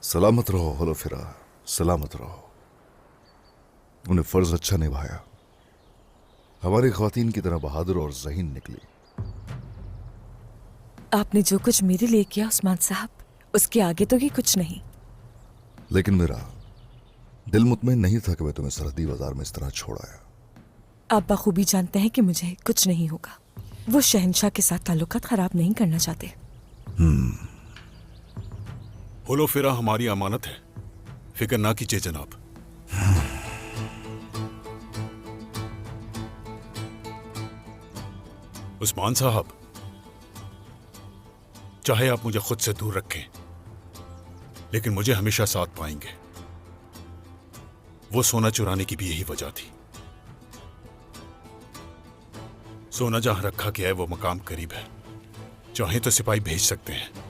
सलामत रहो होलोफिरा, सलामत रहो। उन्हें फर्ज अच्छा निभाया, हमारी ख्वातीन की तरह बहादुर और ज़हीन निकली। आपने जो कुछ मेरे लिए किया उस्मान साहब, उसके आगे तो ये कुछ नहीं। लेकिन मेरा दिल मुतमईन नहीं था कि मैं तुम्हें सरहदी बाजार में इस तरह छोड़ आया। आप बखूबी जानते हैं कि मुझे कुछ नहीं होगा। वो शहंशाह के साथ ताल्लुकात खराब नहीं करना चाहते। होलोफिरा हमारी अमानत है, फिक्र ना कीजिए जनाब। उस्मान साहब, चाहे आप मुझे खुद से दूर रखें, लेकिन मुझे हमेशा साथ पाएंगे। वो सोना चुराने की भी यही वजह थी। सोना जहां रखा गया है वो मकाम करीब है, चाहे तो सिपाही भेज सकते हैं।